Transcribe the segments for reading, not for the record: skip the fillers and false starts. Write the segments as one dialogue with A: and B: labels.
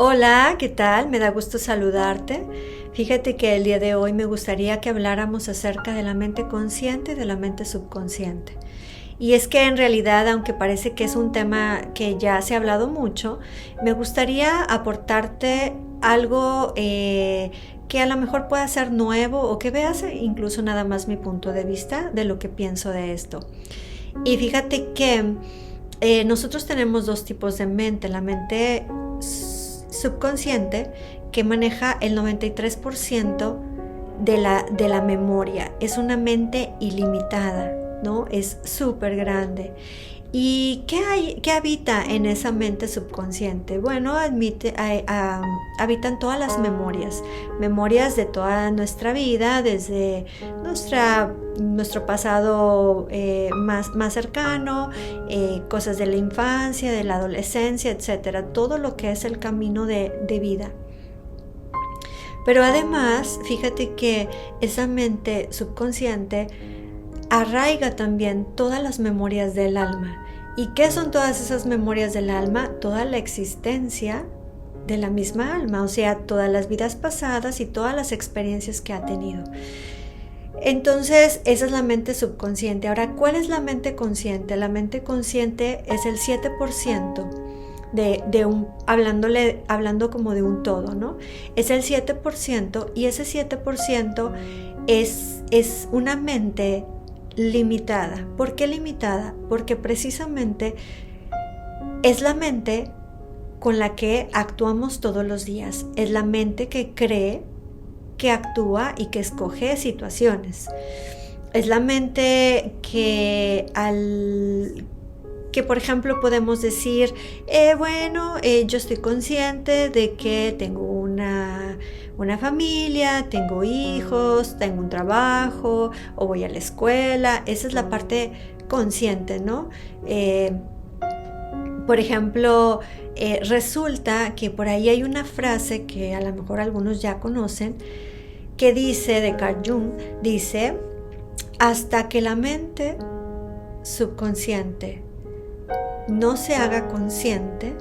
A: Hola, ¿qué tal? Me da gusto saludarte. Fíjate que el día de hoy me gustaría que habláramos acerca de la mente consciente y de la mente subconsciente. Y es que en realidad, aunque parece que es un tema que ya se ha hablado mucho, me gustaría aportarte algo que a lo mejor pueda ser nuevo o que veas incluso nada más mi punto de vista de lo que pienso de esto. Y fíjate que nosotros tenemos dos tipos de mente, la mente subconsciente que maneja el 93% de la memoria. Es una mente ilimitada, ¿no? Es súper grande. ¿Y qué habita en esa mente subconsciente? Bueno, habitan todas las memorias de toda nuestra vida, desde nuestro pasado más cercano, cosas de la infancia, de la adolescencia, etcétera, todo lo que es el camino de vida. Pero además, fíjate que esa mente subconsciente arraiga también todas las memorias del alma. ¿Y qué son todas esas memorias del alma? Toda la existencia de la misma alma, o sea, todas las vidas pasadas y todas las experiencias que ha tenido. Entonces, esa es la mente subconsciente. Ahora, ¿cuál es la mente consciente? La mente consciente es el 7% hablando como de un todo, ¿no? Es el 7% y ese 7% es una mente limitada. ¿Por qué limitada? Porque precisamente es la mente con la que actuamos todos los días. Es la mente que cree, que actúa y que escoge situaciones. Es la mente que por ejemplo podemos decir, yo estoy consciente de que tengo una familia, tengo hijos, tengo un trabajo o voy a la escuela. Esa es la parte consciente, ¿no? Por ejemplo, resulta que por ahí hay una frase que a lo mejor algunos ya conocen, que dice, de Carl Jung, dice, hasta que la mente subconsciente no se haga consciente,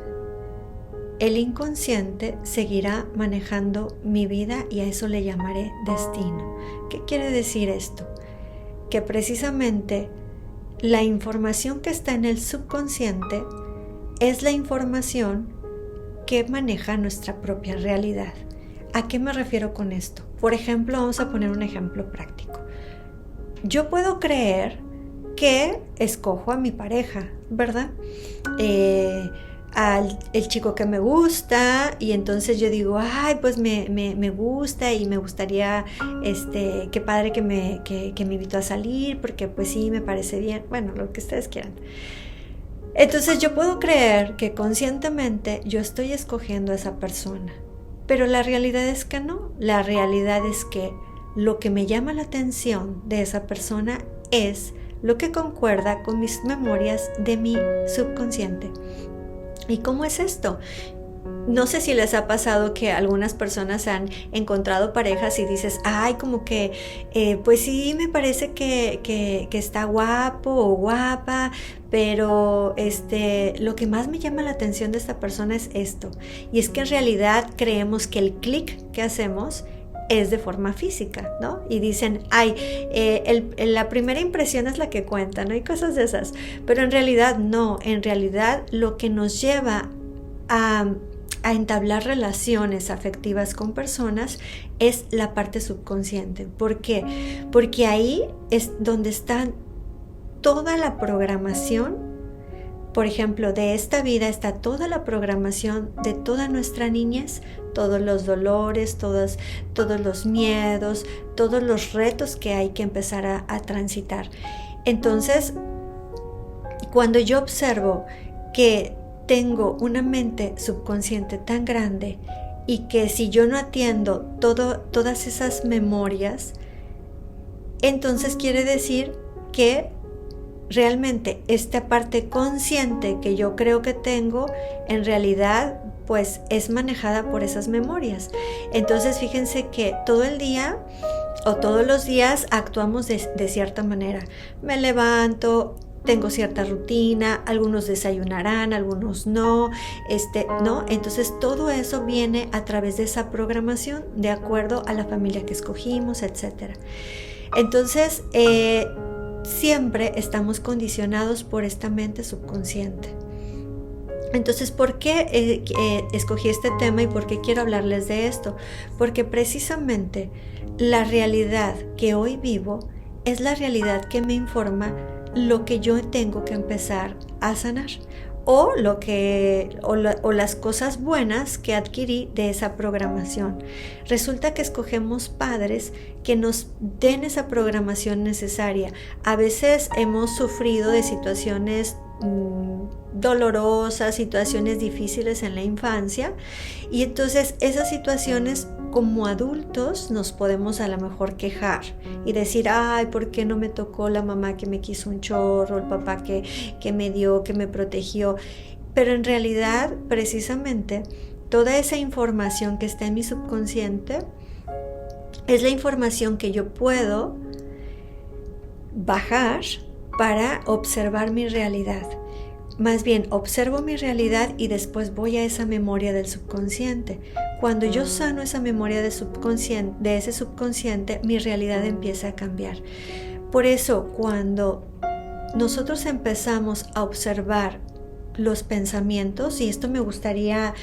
A: el inconsciente seguirá manejando mi vida y a eso le llamaré destino. ¿Qué quiere decir esto? Que precisamente la información que está en el subconsciente es la información que maneja nuestra propia realidad. ¿A qué me refiero con esto? Por ejemplo, vamos a poner un ejemplo práctico. Yo puedo creer que escojo a mi pareja, ¿verdad? El chico que me gusta, y entonces yo digo, pues me gusta y me gustaría, qué padre que me invitó a salir, porque pues sí, me parece bien, bueno, lo que ustedes quieran. Entonces yo puedo creer que conscientemente yo estoy escogiendo a esa persona, pero la realidad es que no. La realidad es que lo que me llama la atención de esa persona es lo que concuerda con mis memorias de mi subconsciente. ¿Y cómo es esto? No sé si les ha pasado que algunas personas han encontrado parejas y dices, como que, pues sí, me parece que está guapo o guapa, pero lo que más me llama la atención de esta persona es esto. Y es que en realidad creemos que el clic que hacemos es de forma física, ¿no? Y dicen, la primera impresión es la que cuenta, ¿no? Y cosas de esas. Pero en realidad no, en realidad lo que nos lleva a entablar relaciones afectivas con personas es la parte subconsciente. ¿Por qué? Porque ahí es donde está toda la programación. Por ejemplo, de esta vida está toda la programación de toda nuestra niñez, todos los dolores, todos los miedos, todos los retos que hay que empezar a transitar. Entonces, cuando yo observo que tengo una mente subconsciente tan grande y que si yo no atiendo todas esas memorias, entonces quiere decir que realmente esta parte consciente que yo creo que tengo, en realidad pues es manejada por esas memorias. Entonces fíjense que todo el día o todos los días actuamos de cierta manera. Me levanto, tengo cierta rutina, algunos desayunarán, algunos no, ¿no? Entonces todo eso viene a través de esa programación de acuerdo a la familia que escogimos, etc. Entonces, siempre estamos condicionados por esta mente subconsciente. Entonces, ¿por qué escogí este tema y por qué quiero hablarles de esto? Porque precisamente la realidad que hoy vivo es la realidad que me informa lo que yo tengo que empezar a sanar o las cosas buenas que adquirí de esa programación. Resulta que escogemos padres que nos den esa programación necesaria. A veces hemos sufrido de situaciones dolorosas, situaciones difíciles en la infancia, y entonces esas situaciones como adultos nos podemos a lo mejor quejar y decir, ay, ¿por qué no me tocó la mamá que me quiso un chorro, el papá que me dio, que me protegió? Pero en realidad, precisamente, toda esa información que está en mi subconsciente es la información que yo puedo bajar para observar mi realidad. Más bien, observo mi realidad y después voy a esa memoria del subconsciente. Cuando yo sano esa memoria de ese subconsciente, mi realidad empieza a cambiar. Por eso, cuando nosotros empezamos a observar los pensamientos, y esto me gustaría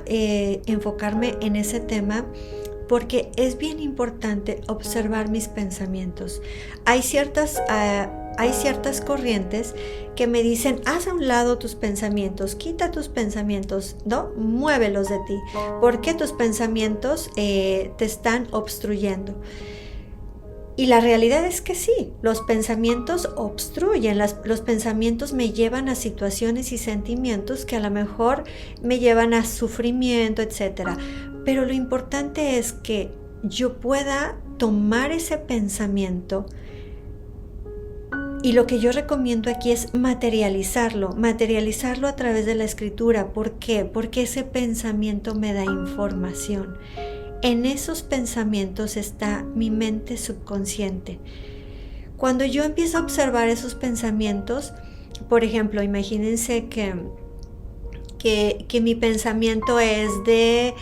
A: enfocarme en ese tema, porque es bien importante observar mis pensamientos. Hay ciertas corrientes que me dicen, haz a un lado tus pensamientos, quita tus pensamientos, ¿no? Muévelos de ti, porque tus pensamientos te están obstruyendo. Y la realidad es que sí, los pensamientos obstruyen, los pensamientos me llevan a situaciones y sentimientos que a lo mejor me llevan a sufrimiento, etc. Pero lo importante es que yo pueda tomar ese pensamiento, y lo que yo recomiendo aquí es materializarlo a través de la escritura. ¿Por qué? Porque ese pensamiento me da información. En esos pensamientos está mi mente subconsciente. Cuando yo empiezo a observar esos pensamientos, por ejemplo, imagínense que mi pensamiento es de,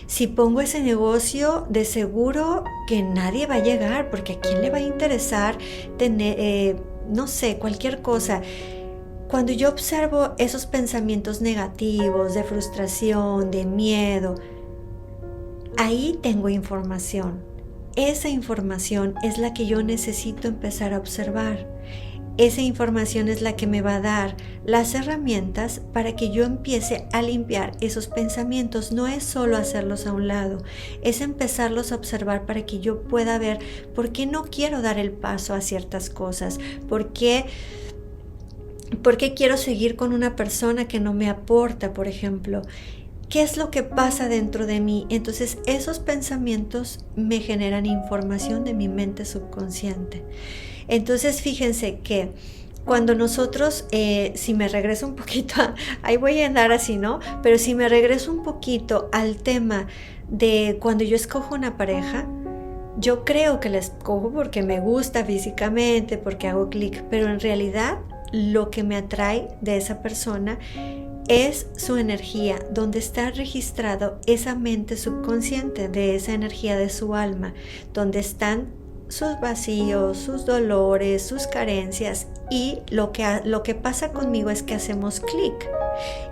A: si pongo ese negocio, de seguro que nadie va a llegar, porque a quién le va a interesar tener, no sé, cualquier cosa. Cuando yo observo esos pensamientos negativos, de frustración, de miedo, ahí tengo información. Esa información es la que yo necesito empezar a observar. Esa información es la que me va a dar las herramientas para que yo empiece a limpiar esos pensamientos. No es solo hacerlos a un lado, es empezarlos a observar para que yo pueda ver por qué no quiero dar el paso a ciertas cosas, por qué quiero seguir con una persona que no me aporta, por ejemplo. ¿Qué es lo que pasa dentro de mí? Entonces esos pensamientos me generan información de mi mente subconsciente. Entonces fíjense que cuando nosotros, si me regreso un poquito, ahí voy a andar así, ¿no? Pero si me regreso un poquito al tema de cuando yo escojo una pareja, yo creo que la escojo porque me gusta físicamente, porque hago clic, pero en realidad lo que me atrae de esa persona es su energía, donde está registrado esa mente subconsciente de esa energía de su alma, donde están sus vacíos, sus dolores, sus carencias, y lo que pasa conmigo es que hacemos clic,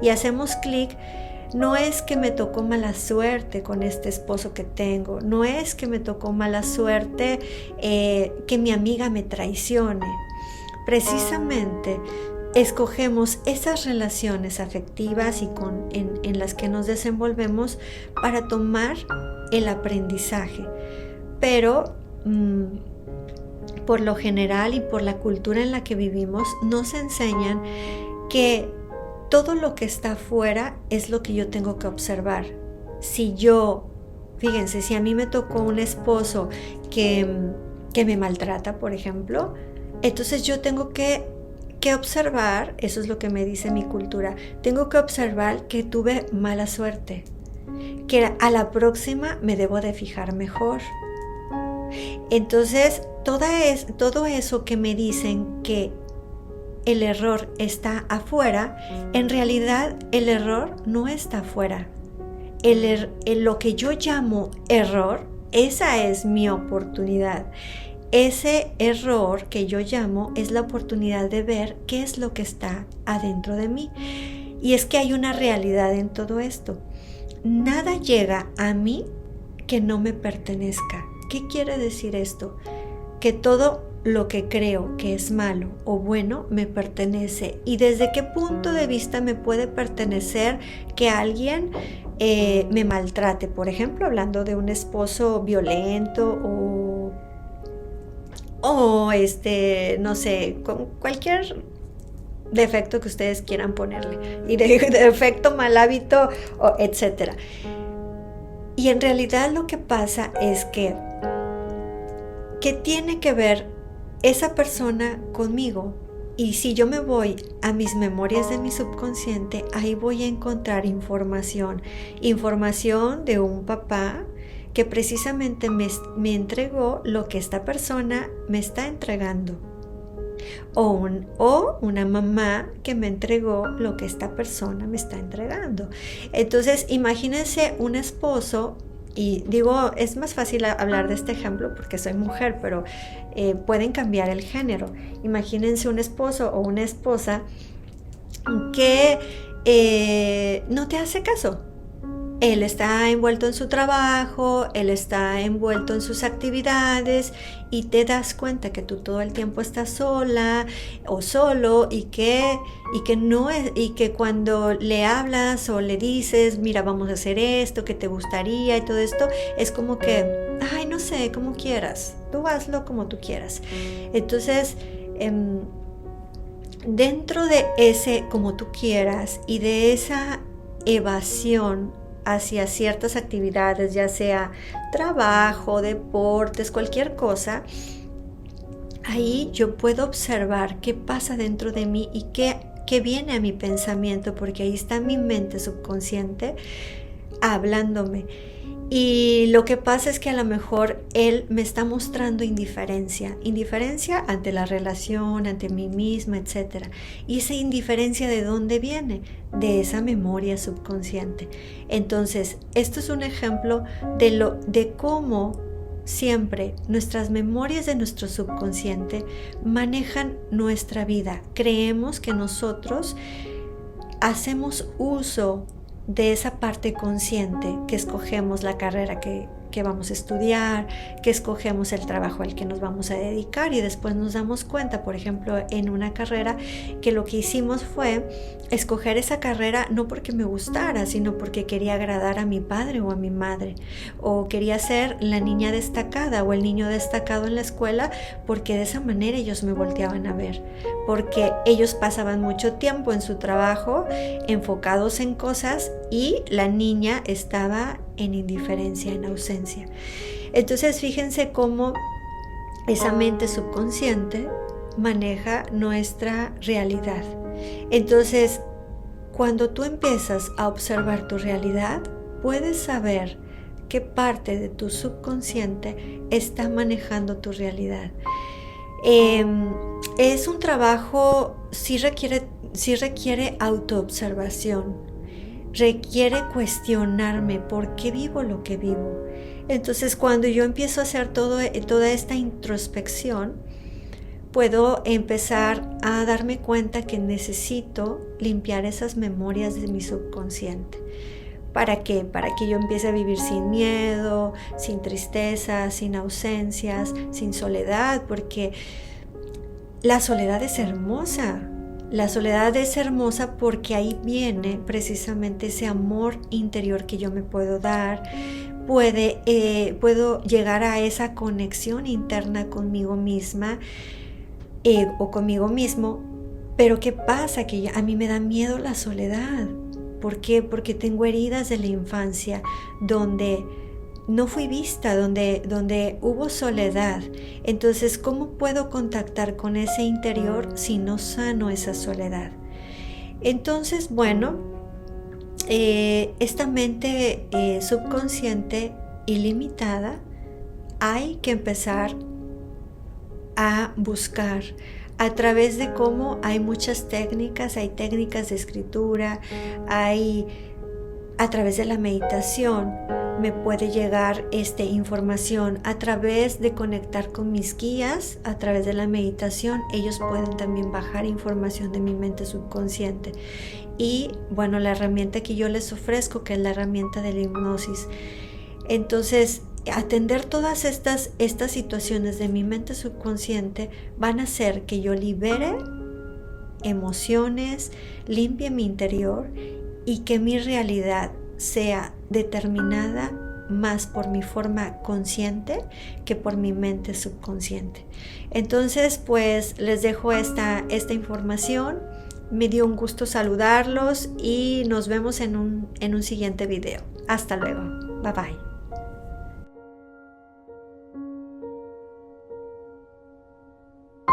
A: y hacemos clic. No es que me tocó mala suerte con este esposo que tengo, no es que me tocó mala suerte que mi amiga me traicione. Precisamente escogemos esas relaciones afectivas y en las que nos desenvolvemos para tomar el aprendizaje. Pero por lo general y por la cultura en la que vivimos, nos enseñan que todo lo que está afuera es lo que yo tengo que observar. Fíjense, si a mí me tocó un esposo que me maltrata, por ejemplo, entonces yo tengo que observar, eso es lo que me dice mi cultura, tengo que observar que tuve mala suerte, que a la próxima me debo de fijar mejor. Entonces todo eso que me dicen que el error está afuera, en realidad el error no está afuera. Lo que yo llamo error, esa es mi oportunidad. Ese error que yo llamo es la oportunidad de ver qué es lo que está adentro de mí. Y es que hay una realidad en todo esto. Nada llega a mí que no me pertenezca. ¿Qué quiere decir esto? Que todo lo que creo que es malo o bueno me pertenece. ¿Y desde qué punto de vista me puede pertenecer que alguien me maltrate? Por ejemplo, hablando de un esposo violento o no sé, con cualquier defecto que ustedes quieran ponerle, y de defecto, mal hábito, etcétera. Y en realidad lo que pasa es que tiene que ver esa persona conmigo. Y si yo me voy a mis memorias de mi subconsciente, ahí voy a encontrar información de un papá que precisamente me entregó lo que esta persona me está entregando. O una mamá que me entregó lo que esta persona me está entregando. Entonces, imagínense un esposo, y digo, es más fácil hablar de este ejemplo porque soy mujer, pero pueden cambiar el género. Imagínense un esposo o una esposa que no te hace caso. Él está envuelto en su trabajo, él está envuelto en sus actividades y te das cuenta que tú todo el tiempo estás sola o solo y que cuando le hablas o le dices, mira, vamos a hacer esto, que te gustaría y todo esto, es como que, ay, no sé, como quieras, tú hazlo como tú quieras. Entonces, dentro de ese como tú quieras y de esa evasión hacia ciertas actividades, ya sea trabajo, deportes, cualquier cosa, ahí yo puedo observar qué pasa dentro de mí y qué viene a mi pensamiento, porque ahí está mi mente subconsciente hablándome. Y lo que pasa es que a lo mejor él me está mostrando indiferencia ante la relación, ante mí misma, etc. Y esa indiferencia, ¿de dónde viene? De esa memoria subconsciente. Entonces, esto es un ejemplo de cómo siempre nuestras memorias de nuestro subconsciente manejan nuestra vida. Creemos que nosotros hacemos uso de esa parte consciente, que escogemos la carrera que vamos a estudiar, que escogemos el trabajo al que nos vamos a dedicar, y después nos damos cuenta, por ejemplo, en una carrera, que lo que hicimos fue escoger esa carrera no porque me gustara, sino porque quería agradar a mi padre o a mi madre, o quería ser la niña destacada o el niño destacado en la escuela, porque de esa manera ellos me volteaban a ver, porque ellos pasaban mucho tiempo en su trabajo enfocados en cosas y la niña estaba en indiferencia, en ausencia. Entonces, fíjense cómo esa mente subconsciente maneja nuestra realidad. Entonces, cuando tú empiezas a observar tu realidad, puedes saber qué parte de tu subconsciente está manejando tu realidad. Es un trabajo, sí requiere autoobservación. Requiere cuestionarme por qué vivo lo que vivo. Entonces, cuando yo empiezo a hacer toda esta introspección, puedo empezar a darme cuenta que necesito limpiar esas memorias de mi subconsciente. ¿Para qué? Para que yo empiece a vivir sin miedo, sin tristeza, sin ausencias, sin soledad, porque la soledad es hermosa. La soledad es hermosa porque ahí viene precisamente ese amor interior que yo me puedo dar. Puedo llegar a esa conexión interna conmigo misma o conmigo mismo. Pero ¿qué pasa? Que a mí me da miedo la soledad. ¿Por qué? Porque tengo heridas de la infancia donde no fui vista, donde hubo soledad. Entonces, ¿cómo puedo contactar con ese interior si no sano esa soledad? Entonces, bueno, esta mente subconsciente ilimitada, hay que empezar a buscar a través de cómo hay muchas técnicas, hay técnicas de escritura, hay a través de la meditación me puede llegar información, a través de conectar con mis guías, a través de la meditación, ellos pueden también bajar información de mi mente subconsciente. Y bueno, la herramienta que yo les ofrezco, que es la herramienta de la hipnosis. Entonces, atender todas estas situaciones de mi mente subconsciente van a hacer que yo libere emociones, limpie mi interior y que mi realidad sea determinada más por mi forma consciente que por mi mente subconsciente. Entonces, pues les dejo esta información. Me dio un gusto saludarlos y nos vemos en un siguiente video. Hasta luego. Bye bye.